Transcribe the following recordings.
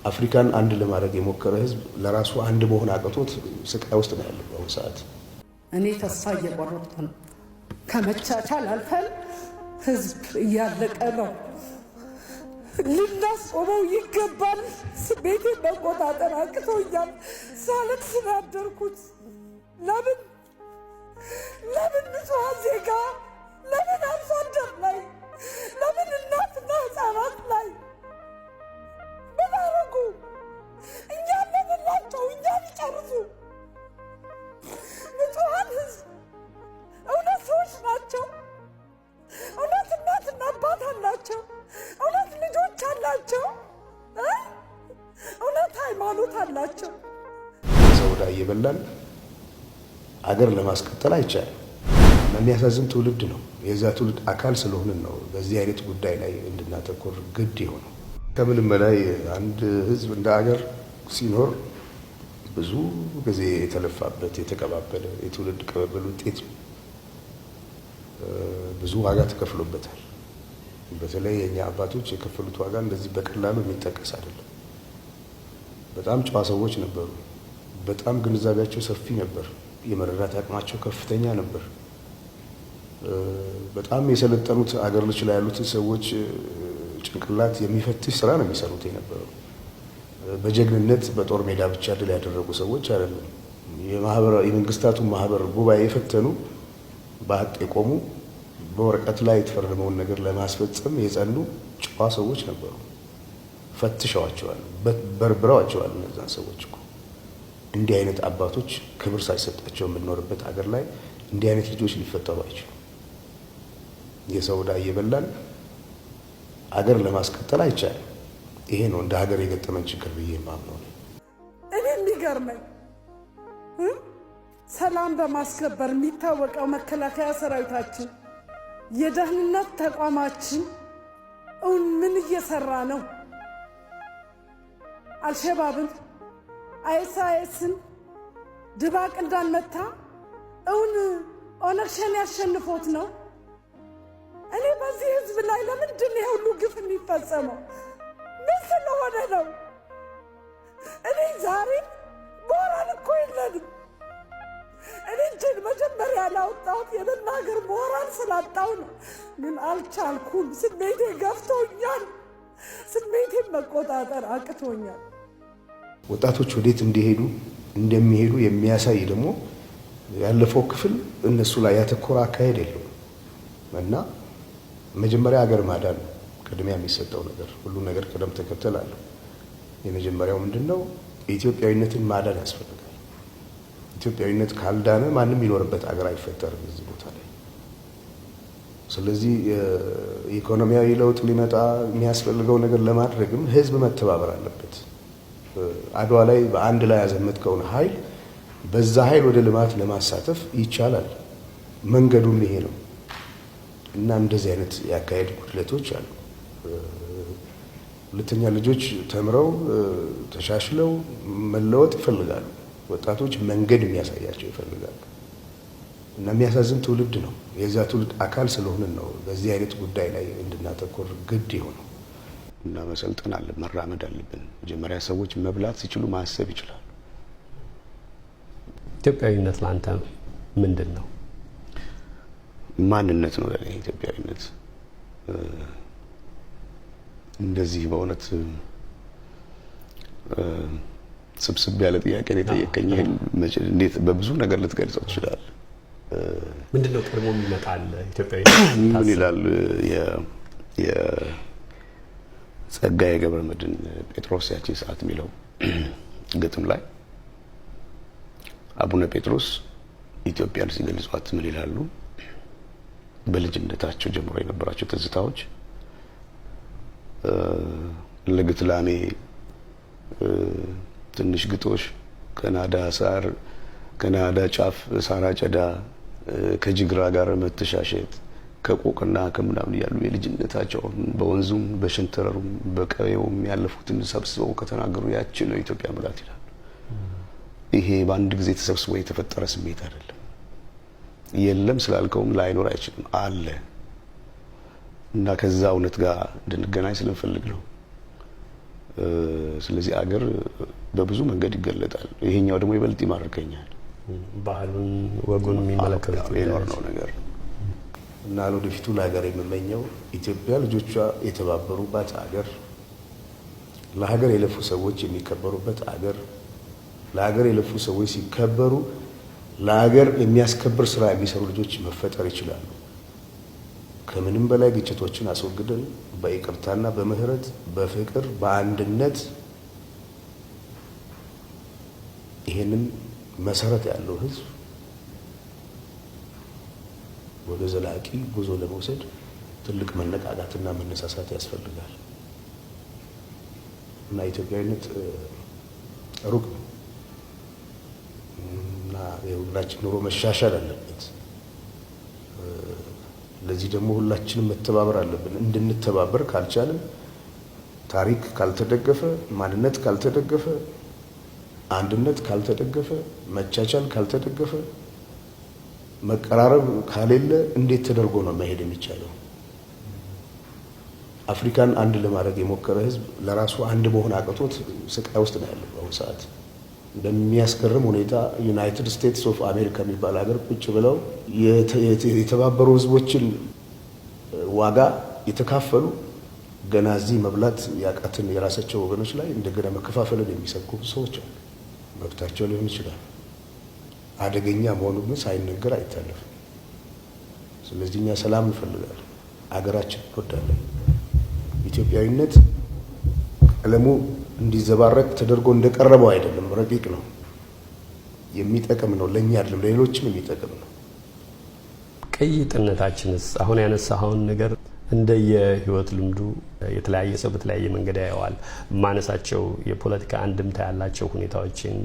አፍሪካን አንድ ለማድረግ የሞከረ ህዝብ ለራሱ አንድ መሆን አቅቶት ስቃይ ውስጥ ነው ያለው በአሁኑ ሰዓት። እኔ ተስፋ እየቆረጥኩ ነው። ከመቻቻል አልፈን ህዝብ እያለቀ ነው። ልናስቆመው ይገባል። ስሜቴን መቆጣጠር አቅቶኛል። ሳለቅስ ነው ያደርኩት። ለምን ንጹሐን ዜጋ፣ ለምን አርሶ አደር ላይ፣ ለምን እናትና ህፃናት ላይ ምን አረጉ? እኛን ለምንላቸው? እኛን ይጨርሱ። ንጹሐን ህዝብ እውነት ሰዎች ናቸው። እውነት እናትና አባት አላቸው። እውነት ልጆች አላቸው። እውነት ሃይማኖት አላቸው። ሰው ዕዳ እየበላን አገር ለማስቀጠል አይቻልም። የሚያሳዝን ትውልድ ነው። የዛ ትውልድ አካል ስለሆንን ነው በዚህ አይነት ጉዳይ ላይ እንድናተኮር ግድ የሆነው። ከምንም በላይ አንድ ህዝብ እንደ አገር ሲኖር ብዙ ጊዜ የተለፋበት የተቀባበለ የትውልድ ቅብብል ውጤት ብዙ ዋጋ ተከፍሎበታል። በተለይ የኛ አባቶች የከፈሉት ዋጋ እንደዚህ በቀላሉ የሚጠቀስ አይደለም። በጣም ጨዋ ሰዎች ነበሩ። በጣም ግንዛቤያቸው ሰፊ ነበር። የመረዳት አቅማቸው ከፍተኛ ነበር። በጣም የሰለጠኑት አገር ልጅ ላይ ያሉት ሰዎች ጭንቅላት የሚፈትሽ ስራ ነው የሚሰሩት የነበረው። በጀግንነት በጦር ሜዳ ብቻ ድል ያደረጉ ሰዎች አይደሉም። የመንግስታቱ ማህበር ጉባኤ የፈተኑ በሀቅ የቆሙ በወረቀት ላይ የተፈረመውን ነገር ለማስፈጸም የጸኑ ጨዋ ሰዎች ነበሩ። ፈትሸዋቸዋል፣ በርብረዋቸዋል። እነዛን ሰዎች እኮ እንዲህ አይነት አባቶች ክብር ሳይሰጣቸው የምንኖርበት አገር ላይ እንዲህ አይነት ልጆች ሊፈጠሩ አይችሉም። የሰው ዕዳ እየበላን አገር ለማስቀጠል አይቻልም። ይሄ ነው እንደ ሀገር የገጠመን ችግር ብዬ የማምነው። እኔ የሚገርመኝ ሰላም በማስከበር የሚታወቀው መከላከያ ሰራዊታችን፣ የደህንነት ተቋማችን እውን ምን እየሰራ ነው? አልሸባብን አይኤስአይኤስን ድባቅ እንዳልመታ እውን ኦነግ ሸኔ ያሸንፎት ነው? እኔ በዚህ ህዝብ ላይ ለምንድን ነው ሁሉ ግፍ የሚፈጸመው? ምን ስለሆነ ነው? እኔ ዛሬ ሞራል እኮ የለንም። እኔ እጄን መጀመሪያ ላወጣሁት የመናገር ሞራል ስላጣው ነው። ግን አልቻልኩም። ስሜቴ ገፍቶኛል። ስሜቴን መቆጣጠር አቅቶኛል። ወጣቶች ወዴት እንደሚሄዱ የሚያሳይ ደግሞ ያለፈው ክፍል እነሱ ላይ ያተኮረ አካሄድ የለውም እና መጀመሪያ ሀገር ማዳን ነው ቅድሚያ የሚሰጠው ነገር። ሁሉ ነገር ቅደም ተከተል አለው። የመጀመሪያው ምንድነው? ኢትዮጵያዊነትን ማዳን ያስፈልጋል። ኢትዮጵያዊነት ካልዳነ ማንም የሚኖርበት ሀገር አይፈጠርም እዚህ ቦታ ላይ። ስለዚህ ኢኮኖሚያዊ ለውጥ ሊመጣ የሚያስፈልገው ነገር ለማድረግም ህዝብ መተባበር አለበት። አድዋ ላይ በአንድ ላይ ያዘመትከውን ኃይል በዛ ኃይል ወደ ልማት ለማሳተፍ ይቻላል። መንገዱም ይሄ ነው እና እንደዚህ አይነት ያካሄድ ጉድለቶች አሉ። ሁለተኛ ልጆች ተምረው ተሻሽለው መለወጥ ይፈልጋሉ። ወጣቶች መንገድ የሚያሳያቸው ይፈልጋሉ እና የሚያሳዝን ትውልድ ነው። የዛ ትውልድ አካል ስለሆንን ነው በዚህ አይነት ጉዳይ ላይ እንድናተኮር ግድ የሆነው እና መሰልጠን አለብን፣ መራመድ አለብን። መጀመሪያ ሰዎች መብላት ሲችሉ ማሰብ ይችላሉ። ኢትዮጵያዊነት ለአንተ ምንድን ነው? ማንነት ነው ለኔ ኢትዮጵያዊነት። እንደዚህ በእውነት ስብስብ ያለ ጥያቄ ነው የጠየቀኝ። እንዴት በብዙ ነገር ልትገልጸው ትችላለህ? ምንድነው ቀድሞ የሚመጣል ኢትዮጵያዊነት? ምን ይላል ጸጋዬ ገብረመድህን ጴጥሮስ ያቺ ሰዓት የሚለው ግጥም ላይ አቡነ ጴጥሮስ ኢትዮጵያን ሲገልጿት ምን ይላሉ? በልጅነታቸው ጀምሮ የነበራቸው ትዝታዎች ለግትላሜ ትንሽ ግጦሽ ከናዳ ሳር ከናዳ ጫፍ ሳር አጨዳ ከጅግራ ጋር መተሻሸት ከቆቅና ከምናምን ያሉ የልጅነታቸውን በወንዙም በሸንተረሩም በቀየውም ያለፉትን ሰብስበው ከተናገሩ ያቺ ነው ኢትዮጵያ ምላት ይላል። ይሄ በአንድ ጊዜ ተሰብስቦ የተፈጠረ ስሜት አይደለም። የለም ስላልከውም ላይኖር አይችልም፣ አለ እና ከዛ እውነት ጋር እንድንገናኝ ስለምፈልግ ነው። ስለዚህ አገር በብዙ መንገድ ይገለጣል። ይሄኛው ደግሞ ይበልጥ ይማርከኛል። ባህሉን ወጉን የሚመለከቱት የኖርነው ነገር እና ለወደፊቱ ለሀገር የምመኘው ኢትዮጵያ ልጆቿ የተባበሩባት አገር፣ ለሀገር የለፉ ሰዎች የሚከበሩበት አገር፣ ለሀገር የለፉ ሰዎች ሲከበሩ ለሀገር የሚያስከብር ስራ የሚሰሩ ልጆች መፈጠር ይችላሉ። ከምንም በላይ ግጭቶችን አስወግደን በይቅርታና በምህረት በፍቅር በአንድነት ይሄንን መሰረት ያለው ህዝብ ወደ ዘላቂ ጉዞ ለመውሰድ ትልቅ መነቃቃትና መነሳሳት ያስፈልጋል እና ኢትዮጵያዊነት ሩቅ ነው እና የሁላችን ኑሮ መሻሻል አለበት። ለዚህ ደግሞ ሁላችንም መተባበር አለብን። እንድንተባበር ካልቻልን፣ ታሪክ ካልተደገፈ፣ ማንነት ካልተደገፈ፣ አንድነት ካልተደገፈ፣ መቻቻል ካልተደገፈ፣ መቀራረብ ካሌለ እንዴት ተደርጎ ነው መሄድ የሚቻለው? አፍሪካን አንድ ለማድረግ የሞከረ ህዝብ ለራሱ አንድ መሆን አቅቶት ስቃይ ውስጥ ነው ያለው በአሁኑ ሰዓት። በሚያስገርም ሁኔታ ዩናይትድ ስቴትስ ኦፍ አሜሪካ የሚባል ሀገር ቁጭ ብለው የተባበሩ ህዝቦችን ዋጋ የተካፈሉ ገና እዚህ መብላት ያቃትን የራሳቸው ወገኖች ላይ እንደገና መከፋፈልን የሚሰብኩ ሰዎች አሉ። መብታቸው ሊሆን ይችላል። አደገኛ መሆኑ ግን ሳይነገር አይታለፍም። ስለዚህ እኛ ሰላም እንፈልጋለን፣ አገራችን እንወዳለን። ኢትዮጵያዊነት ቀለሙ እንዲዘባረቅ ተደርጎ እንደቀረበው አይደለም፣ ረቂቅ ነው፣ የሚጠቅም ነው። ለኛ አይደለም ለሌሎችም የሚጠቅም ነው። ቅይጥነታችንስ አሁን ያነሳኸውን ነገር እንደየህይወት ልምዱ የተለያየ ሰው በተለያየ መንገድ ያየዋል። ማነሳቸው የፖለቲካ አንድምታ ያላቸው ሁኔታዎችን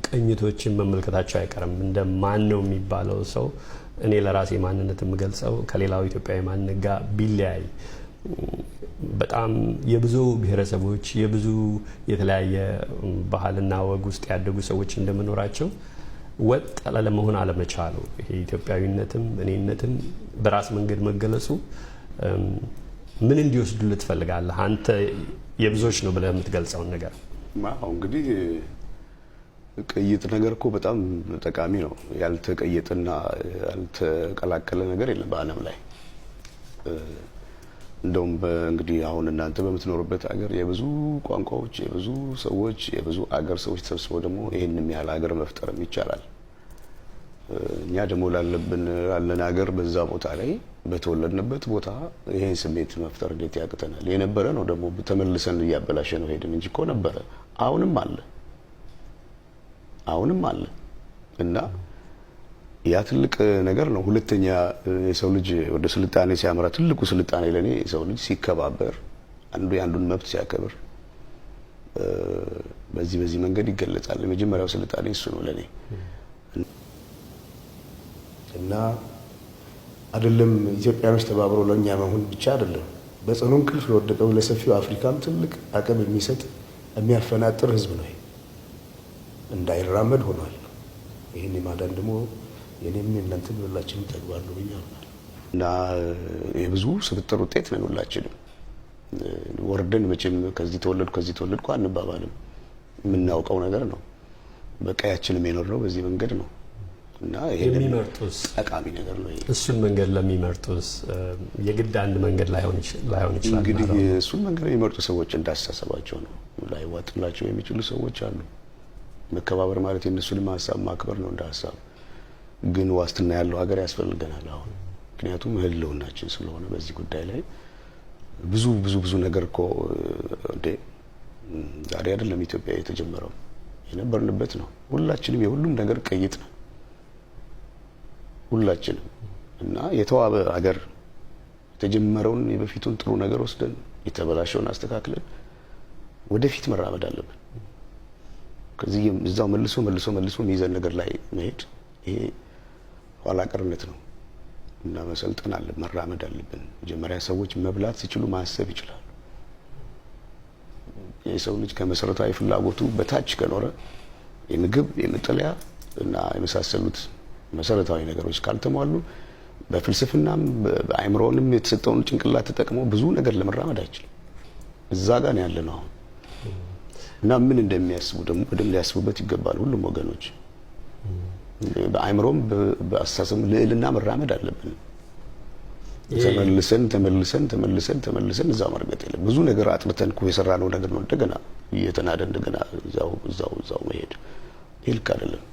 ቅኝቶችን መመልከታቸው አይቀርም። እንደ ማን ነው የሚባለው ሰው እኔ ለራሴ ማንነት የምገልጸው ከሌላው ኢትዮጵያዊ ማንነት ጋር ቢለያይ በጣም የብዙ ብሔረሰቦች የብዙ የተለያየ ባህልና ወግ ውስጥ ያደጉ ሰዎች እንደመኖራቸው ወጥ ለመሆን አለመቻሉ ይሄ ኢትዮጵያዊነትም እኔነትም በራስ መንገድ መገለጹ ምን እንዲወስዱልህ ትፈልጋለህ አንተ? የብዙዎች ነው ብለህ የምትገልጸውን ነገር። አዎ እንግዲህ ቅይጥ ነገር እኮ በጣም ጠቃሚ ነው። ያልተቀየጠና ያልተቀላቀለ ነገር የለም በዓለም ላይ። እንደውም እንግዲህ አሁን እናንተ በምትኖሩበት ሀገር የብዙ ቋንቋዎች፣ የብዙ ሰዎች፣ የብዙ አገር ሰዎች ተሰብስበው ደግሞ ይሄንን ያህል ሀገር መፍጠርም ይቻላል። እኛ ደግሞ ላለን ሀገር በዛ ቦታ ላይ በተወለድንበት ቦታ ይሄን ስሜት መፍጠር እንዴት ያቅተናል? የነበረ ነው ደግሞ ተመልሰን እያበላሸ ነው ሄድን እንጂ እኮ ነበረ፣ አሁንም አለ እና ያ ትልቅ ነገር ነው። ሁለተኛ የሰው ልጅ ወደ ስልጣኔ ሲያመራ ትልቁ ስልጣኔ ለኔ የሰው ልጅ ሲከባበር፣ አንዱ የአንዱን መብት ሲያከብር በዚህ መንገድ ይገለጻል። የመጀመሪያው ስልጣኔ እሱ ነው ለኔ እና አይደለም ኢትዮጵያኖች ተባብረው ለኛ መሆን ብቻ አይደለም፣ በጽኑ እንቅልፍ ለወደቀው ለሰፊው አፍሪካም ትልቅ አቅም የሚሰጥ የሚያፈናጥር ህዝብ ነው። እንዳይራመድ ሆኗል። ይሄን የማዳን ደግሞ የኔም የእናንተም ሁላችንም ተግባር ነው ብያለሁ እና የብዙ ስብጥር ውጤት ነው ሁላችንም። ወርደን መቼም ከዚህ ተወለድኩ አንባባልም። የምናውቀው ነገር ነው። በቀያችንም የኖርነው በዚህ መንገድ ነው እና ይሄ የሚመርጡስ ጠቃሚ ነገር ነው። እሱን መንገድ ለሚመርጡስ የግድ አንድ መንገድ ላይሆን ይችላል። እንግዲህ እሱን መንገድ የሚመርጡ ሰዎች እንዳስተሳሰባቸው ነው። ላይዋጥላቸው የሚችሉ ሰዎች አሉ። መከባበር ማለት የነሱንም ሀሳብ ማክበር ነው እንደ ሀሳብ። ግን ዋስትና ያለው ሀገር ያስፈልገናል አሁን። ምክንያቱም ህልውናችን ስለሆነ በዚህ ጉዳይ ላይ ብዙ ነገር እኮ ዛሬ አይደለም ኢትዮጵያ የተጀመረው፣ የነበርንበት ነው። ሁላችንም የሁሉም ነገር ቅይጥ ነው ሁላችንም እና የተዋበ ሀገር የተጀመረውን የበፊቱን ጥሩ ነገር ወስደን የተበላሸውን አስተካክለን ወደፊት መራመድ አለብን። ከዚህ እዛው መልሶ ሚዛን ነገር ላይ መሄድ ይሄ ኋላ ቀርነት ነው እና መሰልጠን አለብን፣ መራመድ አለብን። መጀመሪያ ሰዎች መብላት ሲችሉ ማሰብ ይችላሉ። የሰው ልጅ ከመሰረታዊ ፍላጎቱ በታች ከኖረ የምግብ የመጠለያ እና የመሳሰሉት መሰረታዊ ነገሮች ካልተሟሉ በፍልስፍናም በአእምሮንም የተሰጠውን ጭንቅላት ተጠቅሞ ብዙ ነገር ለመራመድ አይችልም። እዛ ጋር ነው ያለነው አሁን። እና ምን እንደሚያስቡ ደግሞ በደንብ ሊያስቡበት ይገባል ሁሉም ወገኖች። በአእምሮም በአስተሳሰብ ልዕልና መራመድ አለብን። ተመልሰን እዛው መርገጥ የለም። ብዙ ነገር አጥርተን እኮ የሰራነው ነገር ነው እንደገና እየተናደ እንደገና እዛው መሄድ ይልክ አይደለም።